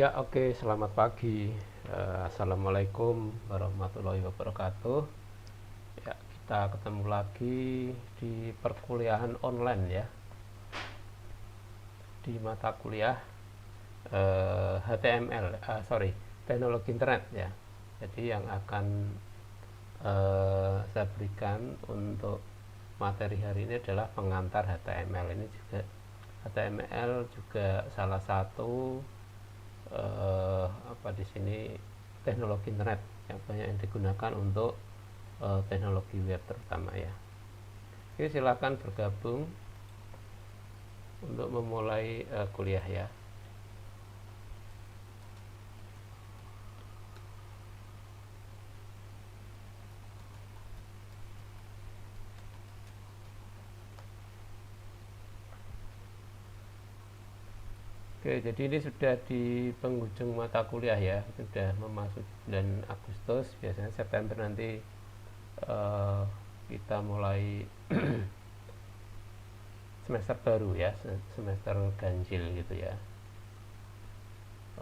Ya, oke, selamat pagi. Assalamualaikum warahmatullahi wabarakatuh. Ya, kita ketemu lagi di perkuliahan online ya, di mata kuliah HTML, teknologi internet ya. Jadi yang akan saya berikan untuk materi hari ini adalah pengantar HTML. Ini juga HTML juga salah satu di sini teknologi internet yang banyak yang digunakan untuk teknologi web terutama ya. Oke, silakan bergabung untuk memulai kuliah ya. Oke, jadi ini sudah di penghujung mata kuliah ya, sudah memasuki bulan Agustus, biasanya September nanti kita mulai semester baru ya, semester ganjil gitu ya.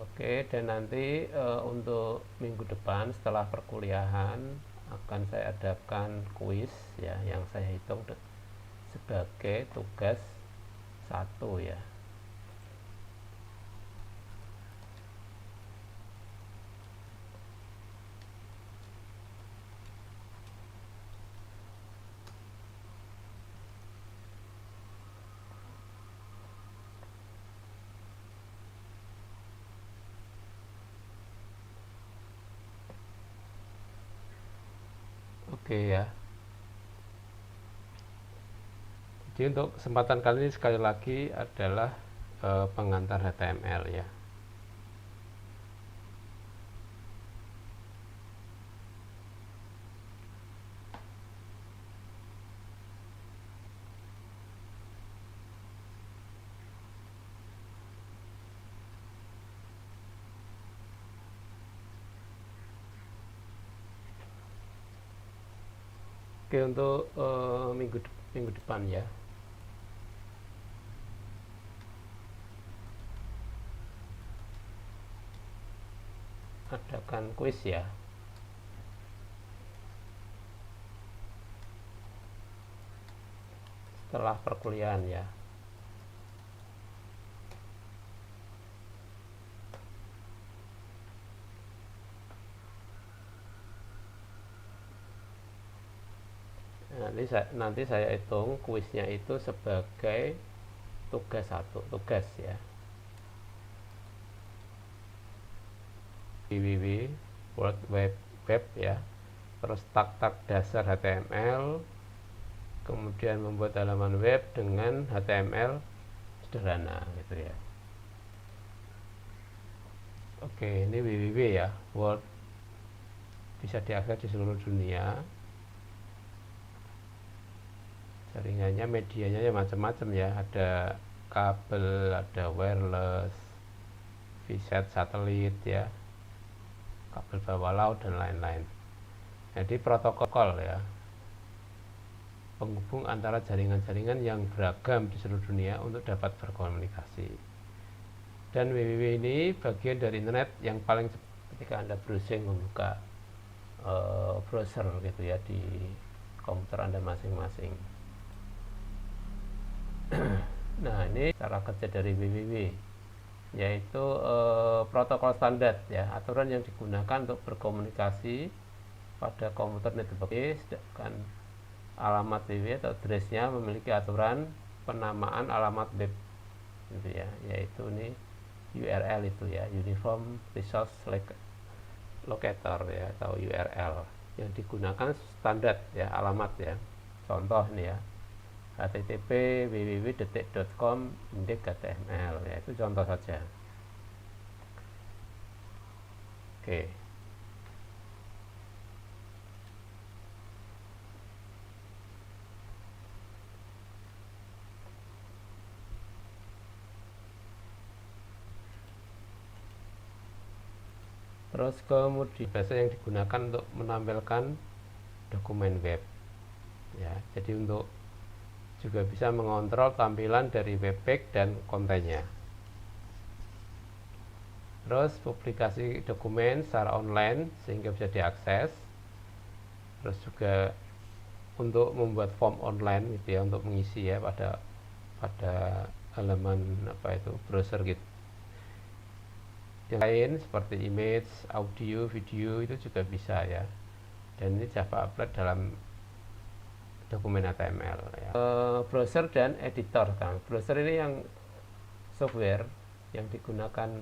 Oke, dan nanti untuk minggu depan setelah perkuliahan akan saya adakan kuis ya, yang saya hitung sebagai tugas 1 ya. Oke ya. Jadi untuk kesempatan kali ini sekali lagi adalah pengantar HTML ya. Oke, untuk minggu depan ya. Adakan kuis ya. Setelah perkuliahan ya. Nanti saya hitung kuisnya itu sebagai tugas 1, tugas ya. www World Web ya. Terus tag-tag dasar HTML, kemudian membuat halaman web dengan HTML sederhana gitu ya. Oke, ini www ya, World, bisa diakses di seluruh dunia. Jaringannya, medianya ya macam-macam ya, ada kabel, ada wireless, VSAT satelit ya, kabel bawah laut dan lain-lain. Jadi protokol ya, penghubung antara jaringan-jaringan yang beragam di seluruh dunia untuk dapat berkomunikasi. Dan www ini bagian dari internet yang paling ketika Anda browsing membuka browser gitu ya di komputer Anda masing-masing. Nah, ini cara kerja dari www, yaitu protokol standar ya, aturan yang digunakan untuk berkomunikasi pada komputer network. Sedangkan alamat www atau address-nya memiliki aturan penamaan alamat web gitu ya, yaitu ini URL itu ya, Uniform Resource Locator ya, atau URL yang digunakan standar ya, alamat ya. Contoh ini ya, http www.detik.com index.html ya, itu contoh saja. Oke. Terus kemudian bahasa yang digunakan untuk menampilkan dokumen web ya. Jadi untuk juga bisa mengontrol tampilan dari web page dan kontennya. Terus publikasi dokumen secara online sehingga bisa diakses. Terus juga untuk membuat form online gitu ya, untuk mengisi ya pada halaman apa itu browser gitu. Yang lain seperti image, audio, video itu juga bisa ya. Dan ini Java Applet dalam dokumen HTML ya. Browser dan editor kan. Browser ini yang software yang digunakan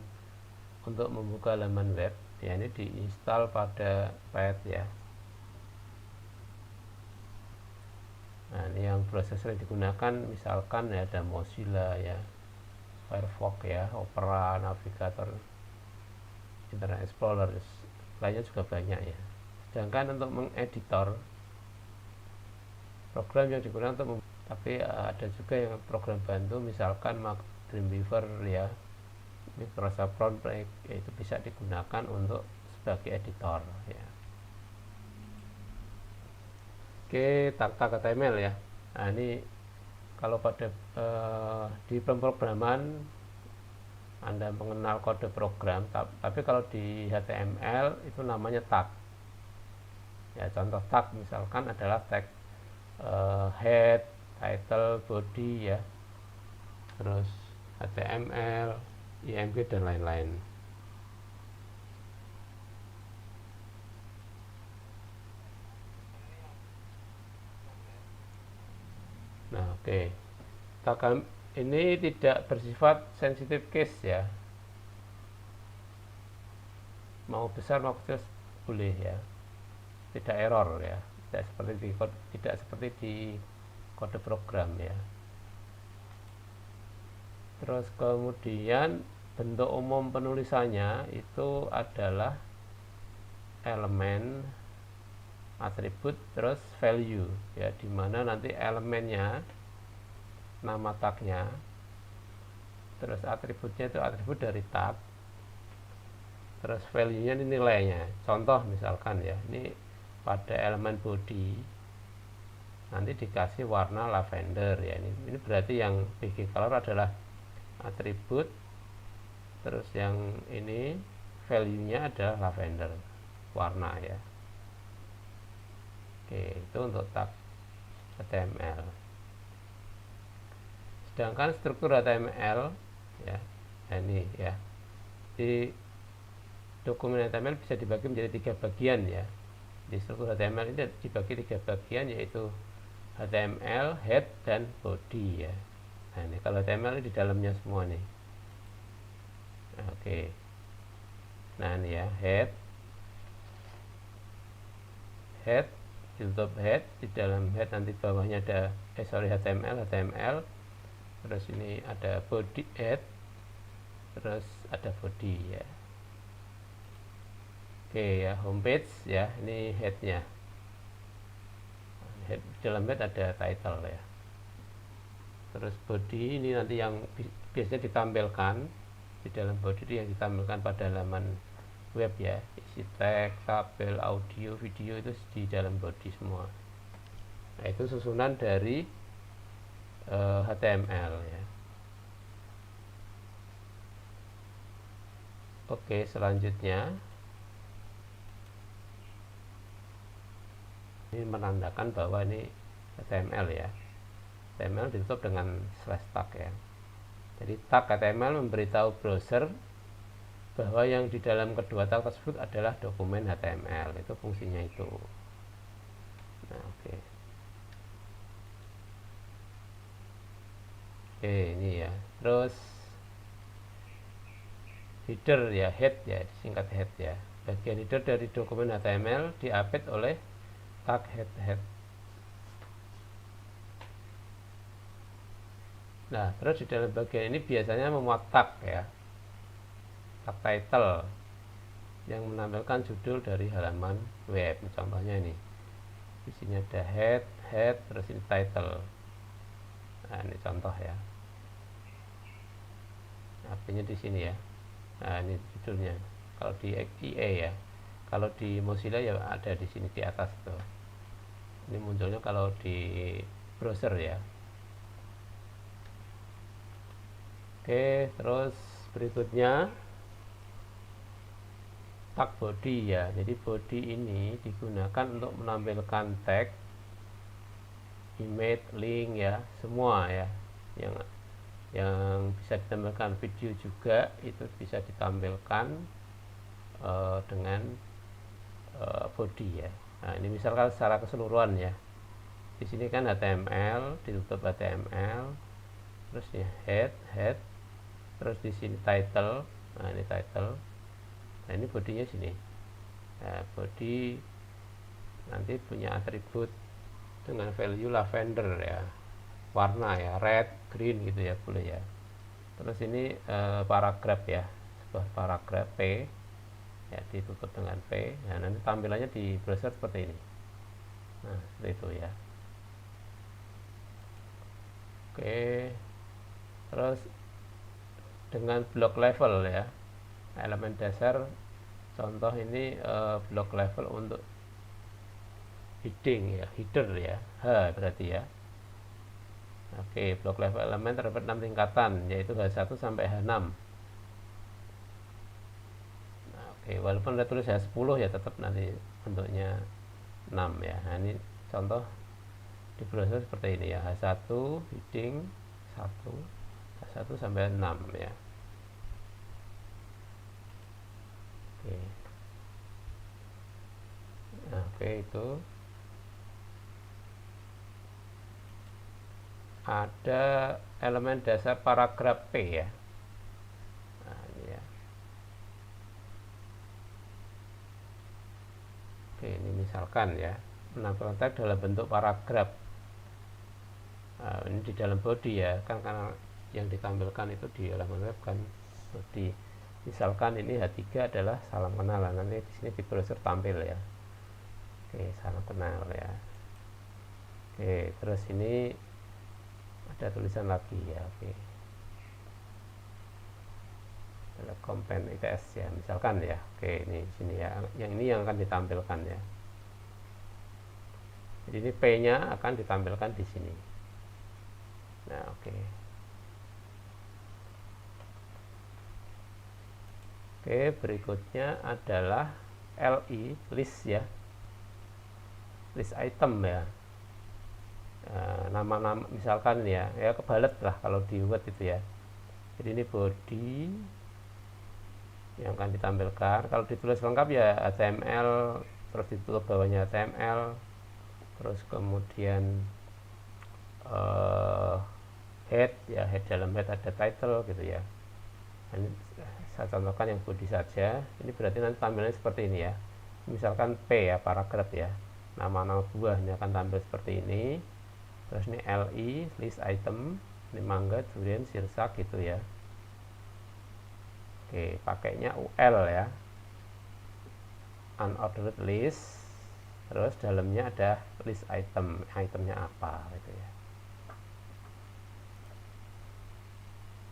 untuk membuka halaman web ya, ini diinstal pada pad ya. Nah, ini yang browser yang digunakan misalkan ya ada Mozilla ya, Firefox ya, Opera, Navigator, Internet Explorer, lainnya juga banyak ya. Sedangkan untuk mengeditor program yang digunakan untuk tapi ada juga yang program bantu misalkan Dreamweaver ya, Microsoft Project itu bisa digunakan untuk sebagai editor ya. Oke, tag HTML ya. Nah, ini kalau pada di pemrograman Anda mengenal kode program, tapi kalau di HTML itu namanya tag. Ya, contoh tag misalkan adalah tag head, title, body ya. Terus HTML, IMG dan lain-lain. Nah, oke. Tag ini tidak bersifat sensitive case ya. Mau besar mau kecil boleh ya. Tidak error ya. Tidak seperti di kode program ya. Terus kemudian bentuk umum penulisannya itu adalah elemen, atribut, terus value ya, dimana nanti elemennya nama tagnya, terus atributnya itu atribut dari tag, terus value nya ini nilainya. Contoh misalkan ya, ini pada elemen body nanti dikasih warna lavender ya, ini berarti yang bg color adalah atribut, terus yang ini value nya adalah lavender warna ya. Oke, itu untuk tag HTML. Sedangkan struktur HTML ya, ini ya, di dokumen HTML bisa dibagi menjadi 3 bagian ya. Di struktur HTML ini dibagi 3 bagian, yaitu HTML, head, dan body ya. Nah, ini kalau HTML ini di dalamnya semua nih. Nah, oke. Nah, ini ya, head, tutup head, di dalam head nanti bawahnya ada HTML, terus ini ada body head, terus ada body ya. Oke ya, homepage ya, ini headnya. Head, di dalam head ada title ya. Terus body ini nanti yang biasanya ditampilkan di dalam body itu yang ditampilkan pada halaman web ya, isi teks, tabel, audio, video itu di dalam body semua. Nah, itu susunan dari HTML ya. Oke, selanjutnya ini menandakan bahwa ini HTML ya. HTML ditutup dengan slash tag ya. Jadi tag HTML memberitahu browser bahwa yang di dalam kedua tag tersebut adalah dokumen HTML. Itu fungsinya itu. Nah, oke. Oke, ini ya. Terus header ya, head ya, disingkat head ya. Bagian header dari dokumen HTML diapit oleh tag head. Nah, terus di dalam bagian ini biasanya memuat tag ya, tag title yang menampilkan judul dari halaman web. Contohnya ini, di sini ada head, terus ini title. Nah, ini contoh ya. Artinya di sini ya. Nah, ini judulnya. Kalau di IE ya, kalau di Mozilla ya ada di sini di atas tuh. Ini munculnya kalau di browser ya. Oke, terus berikutnya tag body ya. Jadi body ini digunakan untuk menampilkan tag, image, link ya, semua ya. Yang bisa ditampilkan video juga itu bisa ditampilkan dengan body ya. Nah, ini misalkan secara keseluruhan ya. Di sini kan HTML, ditutup HTML, terus ya head, terus di sini title. Nah, ini title. Nah, ini bodinya sini. Nah, body nanti punya atribut dengan value lavender ya, warna ya, red, green gitu ya, boleh ya. Terus ini paragraf ya, sebuah paragraf P ya, ditutup dengan P. Nah, nanti tampilannya di browser seperti ini. Nah, seperti itu ya. Oke, terus dengan block level ya, elemen dasar. Contoh ini block level untuk heading ya, header ya, H berarti ya. Oke, block level elemen terdapat 6 tingkatan, yaitu H1 sampai H6. Nah, oke, walaupun ada tulis H10 ya, tetap nanti bentuknya 6 ya. Nah, ini contoh di browser seperti ini ya, H1 heading 1, H1 sampai 6 ya. Oke. Nah, oke, itu ada elemen dasar paragraf P ya. Nah, ini ya. Oke, ini misalkan ya, menampilkan tag dalam bentuk paragraf. Nah, ini di dalam body ya, kan karena yang ditampilkan itu di halaman web kan body. Misalkan ini H3 adalah salam kenal, nanti di sini di browser tampil ya. Oke, salam kenal ya. Oke, terus ini ada tulisan lagi ya. Oke, Telekom Pen ITS ya, misalkan ya. Oke, ini sini ya, yang ini yang akan ditampilkan ya. Jadi ini P-nya akan ditampilkan di sini. Nah, oke. Oke, berikutnya adalah LI, list ya, list item ya. Nama-nama misalkan ya kebalet lah kalau di Word itu ya. Jadi ini body yang akan ditampilkan. Kalau ditulis lengkap ya HTML, terus ditutup bawahnya HTML, terus kemudian head ya, head dalam head ada title gitu ya. Ini saya contohkan yang body saja. Ini berarti nanti tampilannya seperti ini ya. Misalkan P ya, paragraf ya, nama-nama buahnya akan tampil seperti ini. Terus ini LI, list item, ini mangga, durian, sirsak gitu ya. Oke, pakainya UL ya, unordered list. Terus dalamnya ada list item, itemnya apa gitu ya.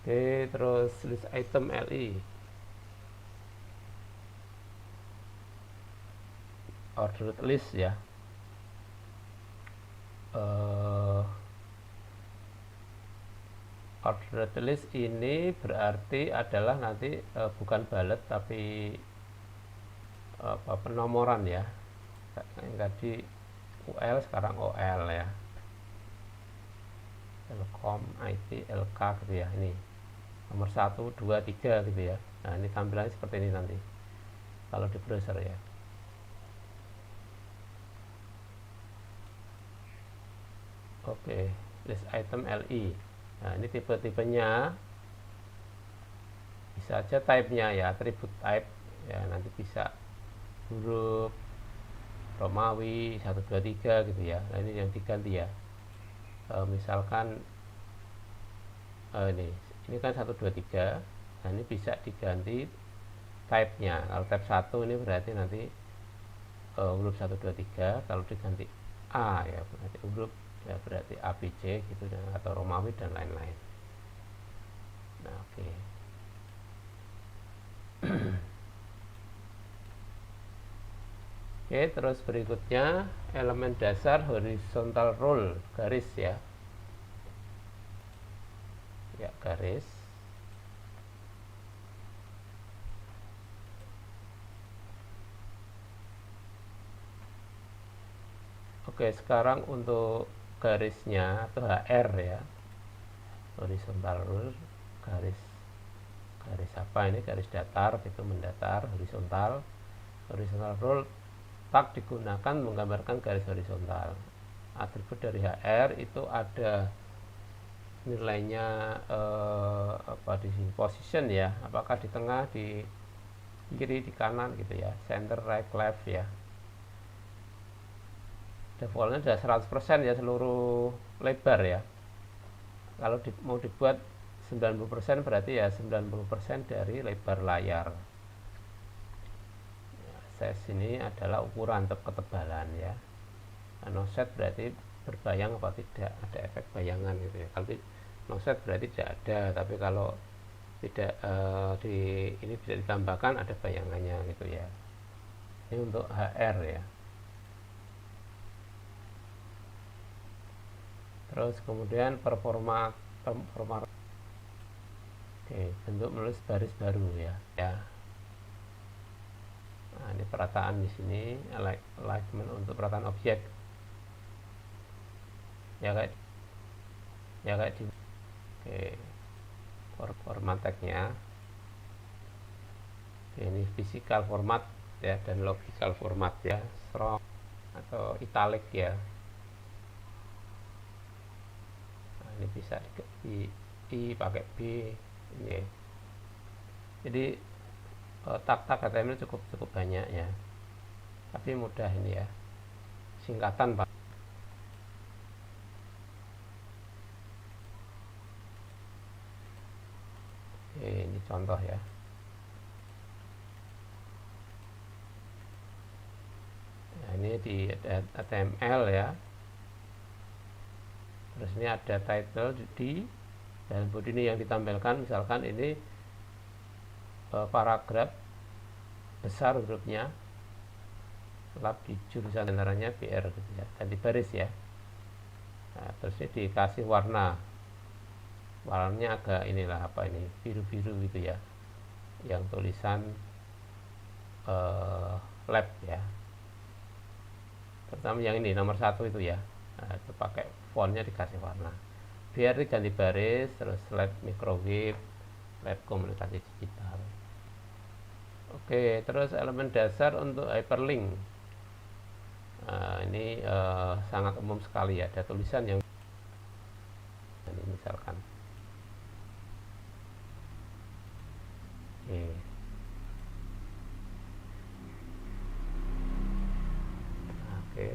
Oke, terus list item LI, ordered list ya. Ordered list ini berarti adalah nanti bukan bullet tapi penomoran ya. Yang tadi UL sekarang OL ya. Telkom, IT, LK gitu ya. Ini nomor 1, 2, 3 gitu ya. Nah, ini tampilannya seperti ini nanti kalau di browser ya. Oke, list item LI. Nah, ini tipe-tipenya bisa aja type-nya ya, atribut type ya, nanti bisa huruf Romawi 1, 2, 3 gitu ya. Nah, ini yang diganti ya. Misalkan ini kan 1, 2, 3. Nah, ini bisa diganti type-nya. Kalau type 1 ini berarti nanti huruf 1, 2, 3. Kalau diganti A ya berarti huruf ya berarti ABC gitu, atau Romawi dan lain-lain. Nah, oke. Oke, terus berikutnya elemen dasar horizontal rule, garis ya. Ya, garis. Oke, sekarang untuk garisnya atau HR ya, horizontal rule, garis garis apa ini, garis datar gitu, mendatar, horizontal rule. Tak digunakan menggambarkan garis horizontal. Atribut dari HR itu ada nilainya apa di sini, position ya, apakah di tengah, di kiri, di kanan gitu ya, center, right, left ya. Defaultnya sudah 100% ya, seluruh lebar ya. Kalau mau dibuat 90% berarti ya 90% dari lebar layar. Size ini adalah ukuran atau ketebalan ya. Offset berarti berbayang apa tidak, ada efek bayangan gitu ya. Kalau offset berarti tidak ada, tapi kalau tidak ini bisa ditambahkan ada bayangannya gitu ya. Ini untuk HR ya. Terus kemudian performa. Oke, bentuk menulis baris baru ya. Nah, ini perataan di sini, alignment untuk perataan objek. Ya kayak di. Oke. Format tag-nya. Oke, ini physical format ya dan logical format ya, strong atau italic ya. Nah, ini bisa di I pakai B ini. Jadi tag-tag HTML cukup banyak ya, tapi mudah ini ya, singkatan Pak. Oke, ini contoh ya. Nah, ini di HTML ya. Terus ini ada title di dalam body ini yang ditampilkan, misalkan ini paragraf besar hurufnya, lab di jurusan antaranya BR gitu ya, dan di baris ya. Nah, terus ini dikasih warnanya agak inilah apa ini, biru-biru gitu ya, yang tulisan lab ya, terutama yang ini nomor 1 itu ya. Nah, itu pakai fontnya dikasih warna, biar diganti baris, terus lab microwave, lab komunikasi digital. Oke, terus elemen dasar untuk hyperlink. Nah, ini sangat umum sekali ya, ada tulisan yang ini misalkan. Oke.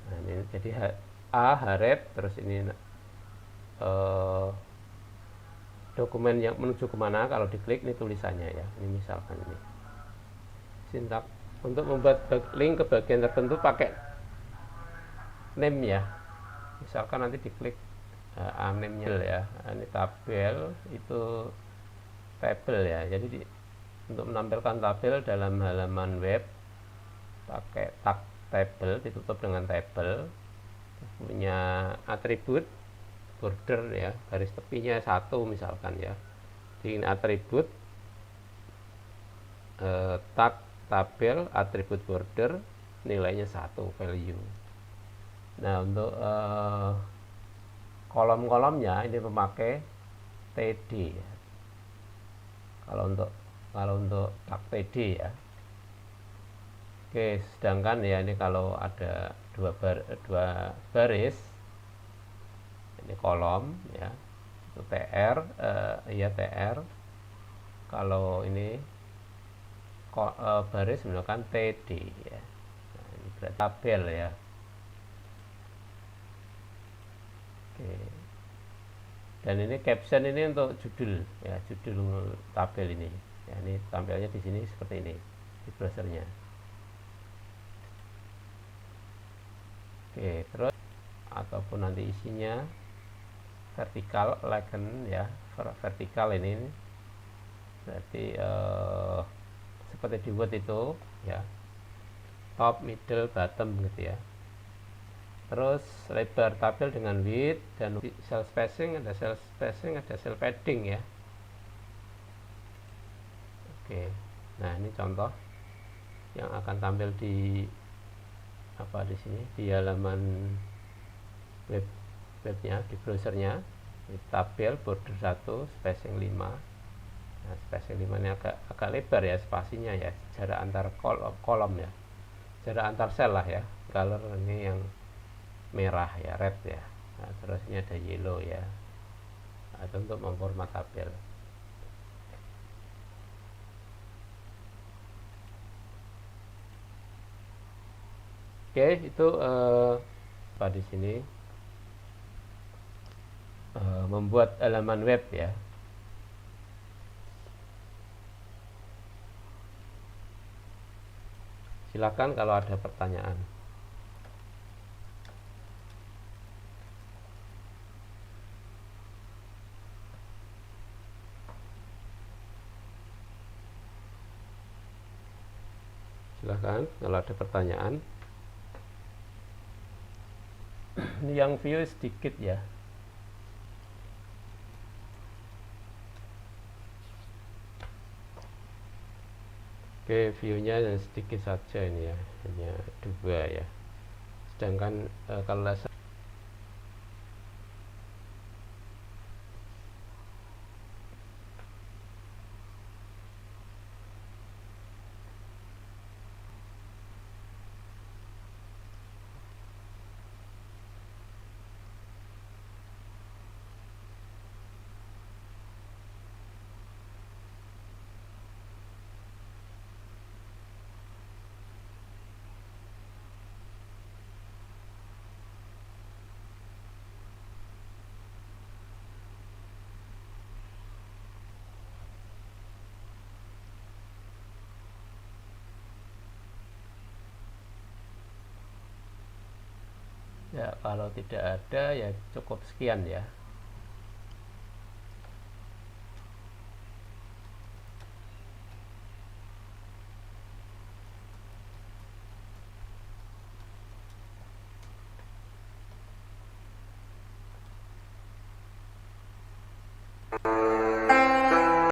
Nah, ini jadi href, terus ini dokumen yang menuju kemana, kalau diklik ini tulisannya ya, ini misalkan ini sintak. Untuk membuat link ke bagian tertentu pakai name ya, misalkan nanti diklik name-nya ya, ini tabel itu tabel ya, jadi untuk menampilkan tabel dalam halaman web pakai tag tabel, ditutup dengan tabel, punya atribut border ya, garis tepinya 1 misalkan ya, di atribut tag tabel atribut border nilainya 1 value. Nah, untuk kolom-kolomnya ini memakai TD ya. Kalau untuk tag TD ya. Oke, sedangkan ya ini kalau ada dua baris, ini kolom ya, itu TR ya TR. Kalau ini baris menggunakan TD ya. Nah, ini berarti tabel ya. Oke. Dan ini caption ini untuk judul ya, judul tabel ini ya, ini tampilnya di sini seperti ini di browsernya. Oke, terus ataupun nanti isinya vertikal legend ya, vertikal ini berarti seperti di Word itu ya, top, middle, bottom gitu ya. Terus lebar tabel dengan width dan cell spacing, ada cell padding ya. Oke. Nah, ini contoh yang akan tampil di di sini di halaman webnya, di browsernya. Di tabel border 1 spacing 5. Nah, spacing 5 ini agak lebar ya spasinya ya, jarak antar kolom ya, jarak antar sel lah ya. Color ini yang merah ya, red ya. Nah, terus ini ada yellow ya, itu untuk memformat tabel. Oke, itu di sini membuat halaman web ya. Silakan kalau ada pertanyaan. Silakan kalau ada pertanyaan. Ini yang view sedikit ya. Oke, view-nya sedikit saja ini ya, hanya 2 ya. Sedangkan kalau ya, kalau tidak ada ya cukup sekian ya.